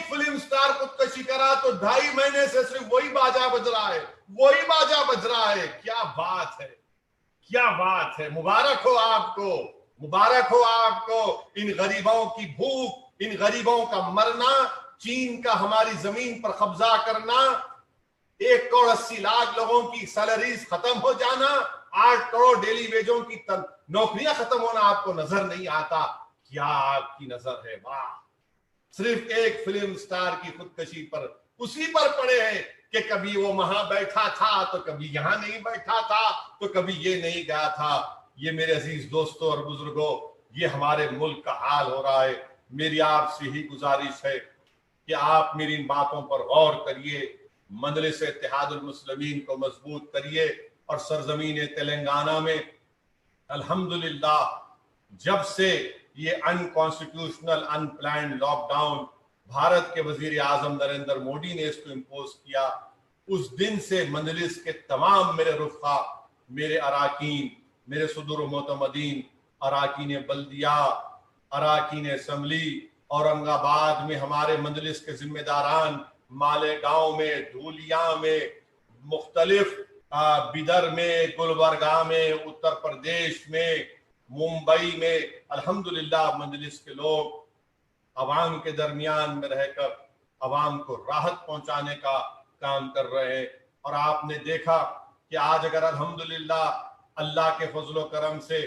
ایک film star خودکشی کرا تو 2.5 مہینے سے صرف وہی باجا بج رہا ہے، وہی باجا بج رہا ہے. کیا بات ہے، کیا بات ہے. مبارک ہو آپ کو، مبارک ہو آپ کو. ان غریبوں کی بھوک، ان غریبوں کا مرنا، چین کا ہماری زمین پر قبضہ کرنا، 1.80 کروڑ لوگوں کی سیلریز ختم ہو جانا، 8 کروڑ ڈیلی ویجوں کی نوکریاں ختم ہونا آپ کو نظر نہیں آتا. کیا آپ کی نظر ہے. واہ. صرف ایک فلم سٹار کی خودکشی پر اسی پر پڑے ہیں کہ کبھی وہ وہاں بیٹھا تھا تو کبھی یہاں نہیں بیٹھا تھا تو کبھی یہ نہیں گیا تھا. یہ میرے عزیز دوستوں اور بزرگوں، یہ ہمارے ملک کا حال ہو رہا ہے. میری آپ سے ہی گزارش ہے کہ آپ میری ان باتوں پر غور کریے، مجلس اتحاد المسلمین کو مضبوط کریے، اور سرزمین تلنگانہ میں الحمدللہ جب سے یہ ان کانسٹیٹیوشنل ان پلانڈ لاک ڈاؤن بھارت کے وزیر اعظم نریندر مودی نے اس کو امپوز کیا، اس دن سے مجلس کے تمام میرے رفقا، میرے اراکین، میرے صدور و معتمدین، اراکین بلدیہ، اراکین اسمبلی، اورنگ آباد میں ہمارے مجلس کے ذمہ داران، مالیگاؤں میں، دھولیاں میں، مختلف بیدر میں، گلبرگہ میں، اتر پردیش میں، ممبئی میں، الحمدللہ مجلس کے لوگ عوام کے درمیان میں رہ کر عوام کو راحت پہنچانے کا کام کر رہے ہیں. اور آپ نے دیکھا کہ آج اگر الحمدللہ اللہ کے فضل و کرم سے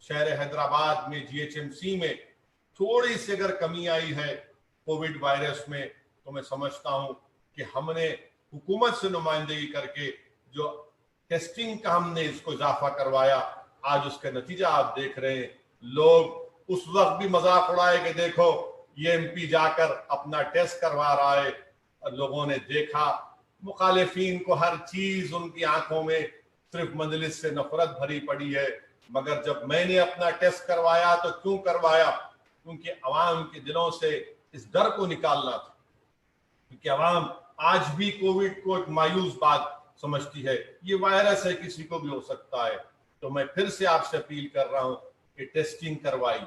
شہر حیدرآباد میں GHMC میں تھوڑی سی اگر کمی آئی ہے کووڈ وائرس میں، تو میں سمجھتا ہوں کہ ہم نے حکومت سے نمائندگی کر کے جو ٹیسٹنگ کا ہم نے اس کو اضافہ کروایا، آج اس کا نتیجہ آپ دیکھ رہے ہیں. لوگ اس وقت بھی مذاق اڑائے کہ دیکھو یہ MP جا کر اپنا ٹیسٹ کروا رہا ہے. لوگوں نے دیکھا، مخالفین کو ہر چیز ان کی آنکھوں میں صرف مجلس سے نفرت بھری پڑی ہے. مگر جب میں نے اپنا ٹیسٹ کروایا تو کیوں کروایا؟ کیونکہ عوام کے دلوں سے اس ڈر کو نکالنا تھا، کیونکہ عوام آج بھی کووڈ کو ایک مایوس بات سمجھتی ہے. یہ وائرس ہے، کسی کو بھی ہو سکتا ہے. تو میں پھر سے آپ سے اپیل کر رہا ہوں کہ ٹیسٹنگ کروائیے،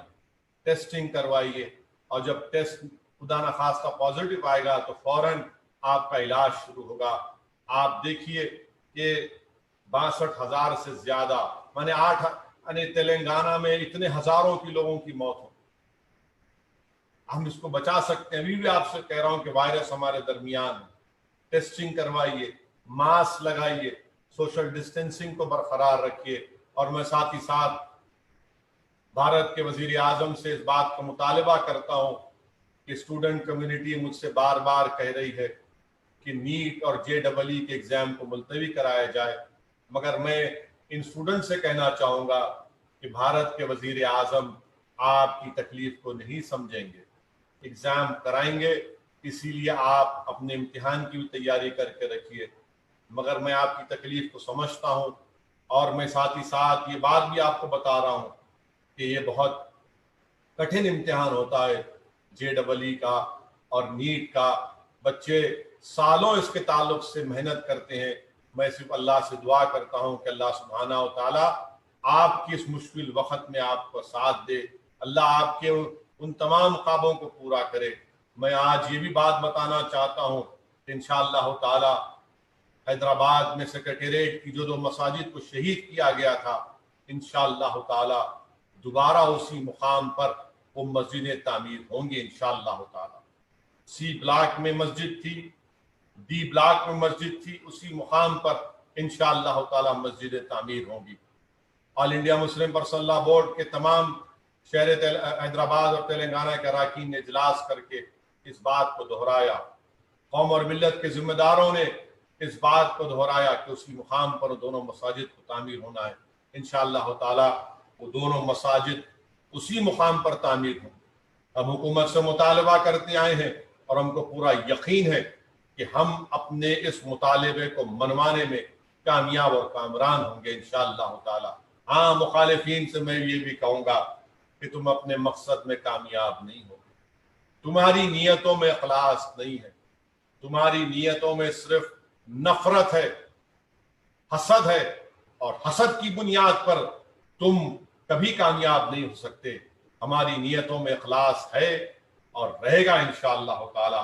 ٹیسٹنگ کروائیے، اور جب ٹیسٹ خدا نخواستہ پازیٹیو آئے گا تو فوراً آپ کا علاج شروع ہوگا. آپ دیکھیے کہ 62,000 سے زیادہ، تلنگانہ میں اتنے ہزاروں کی لوگوں کی موت ہو. ہم اس کو بچا سکتے ہیں. ابھی بھی آپ سے کہہ رہا ہوں کہ وائرس ہمارے درمیان ہے. ٹیسٹنگ کروائیے، ماسک لگائیے، سوشل ڈسٹینسنگ کو برقرار رکھیے. اور میں ساتھ ہی ساتھ بھارت کے وزیر اعظم سے اس بات کا مطالبہ کرتا ہوں کہ اسٹوڈنٹ کمیونٹی مجھ سے بار بار کہہ رہی ہے کہ نیٹ اور JEE کے ایگزام کو ملتوی کرایا جائے. مگر میں ان اسٹوڈنٹ سے کہنا چاہوں گا کہ بھارت کے وزیر اعظم آپ کی تکلیف کو نہیں سمجھیں گے. ایگزام کرائیں گے، اسی لیے آپ اپنے امتحان کی بھی تیاری کر کے رکھیے. مگر میں آپ کی تکلیف کو سمجھتا ہوں، اور میں ساتھ ہی ساتھ یہ بات بھی آپ کو بتا رہا ہوں کہ یہ بہت کٹھن امتحان ہوتا ہے JEE کا اور نیٹ کا. بچے سالوں اس کے تعلق سے محنت کرتے ہیں. میں صرف اللہ سے دعا کرتا ہوں کہ اللہ سبحانہ و تعالیٰ آپ کی اس مشکل وقت میں آپ کو ساتھ دے، اللہ آپ کے ان تمام خوابوں کو پورا کرے. میں آج یہ بھی بات بتانا چاہتا ہوں کہ انشاءاللہ تعالیٰ حیدرآباد میں سیکریٹریٹ کی جو 2 مساجد کو شہید کیا گیا تھا، انشاءاللہ تعالیٰ دوبارہ اسی مقام پر وہ مسجدیں تعمیر ہوں گی انشاءاللہ تعالیٰ. C بلاک میں مسجد تھی، D بلاک میں مسجد تھی، اسی مقام پر انشاءاللہ تعالیٰ مسجدیں تعمیر ہوں گی. All India Muslim personal law board کے تمام شہر حیدرآباد اور تلنگانہ کے اراکین نے اجلاس کر کے اس بات کو دہرایا. قوم اور ملت کے ذمہ داروں نے اس بات کو دہرایا کہ اسی مقام پر دونوں مساجد کو تعمیر ہونا ہے. انشاءاللہ تعالیٰ وہ دونوں مساجد اسی مقام پر تعمیر ہوں. ہم حکومت سے مطالبہ کرتے آئے ہیں اور ہم کو پورا یقین ہے کہ ہم اپنے اس مطالبے کو منوانے میں کامیاب اور کامران ہوں گے انشاءاللہ تعالیٰ. ہاں، مخالفین سے میں یہ بھی کہوں گا کہ تم اپنے مقصد میں کامیاب نہیں ہوگے. تمہاری نیتوں میں اخلاص نہیں ہے، تمہاری نیتوں میں صرف نفرت ہے، حسد ہے، اور حسد کی بنیاد پر تم کبھی کامیاب نہیں ہو سکتے. ہماری نیتوں میں اخلاص ہے اور رہے گا انشاءاللہ تعالی.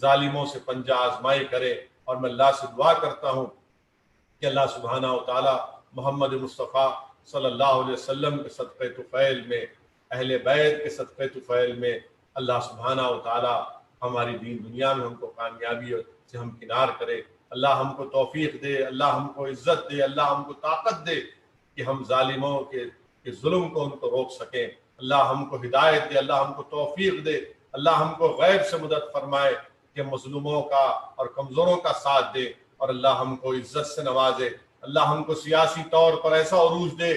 ظالموں سے پنجہ آزمائی کرے. اور میں اللہ سے دعا کرتا ہوں کہ اللہ سبحانہ و تعالی محمد مصطفیٰ صلی اللہ علیہ وسلم کے صدقہ طفیل میں، اہل بیت کے صدقہ طفیل میں اللہ سبحانہ و تعالی ہماری دین دنیا میں ہم کو کامیابی سے ہم کنار کرے. اللہ ہم کو توفیق دے، اللہ ہم کو عزت دے، اللہ ہم کو طاقت دے کہ ہم ظالموں کے ظلم کو ان کو روک سکیں. اللہ ہم کو ہدایت دے، اللہ ہم کو توفیق دے، اللہ ہم کو غیب سے مدد فرمائے کہ مظلوموں کا اور کمزوروں کا ساتھ دے، اور اللہ ہم کو عزت سے نوازے. اللہ ہم کو سیاسی طور پر ایسا عروج دے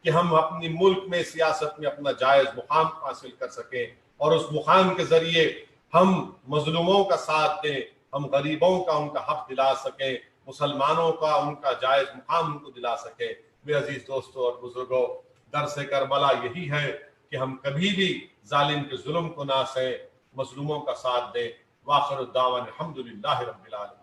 کہ ہم اپنی ملک میں سیاست میں اپنا جائز مقام حاصل کر سکیں، اور اس مقام کے ذریعے ہم مظلوموں کا ساتھ دیں، ہم غریبوں کا ان کا حق دلا سکیں، مسلمانوں کا ان کا جائز مقام ان کو دلا سکیں. میرے عزیز دوستوں اور بزرگوں، درس کربلا یہی ہے کہ ہم کبھی بھی ظالم کے ظلم کو نہ سہیں، مظلوموں کا ساتھ دیں. وآخر الدعوانا الحمدللہ رب العالمین.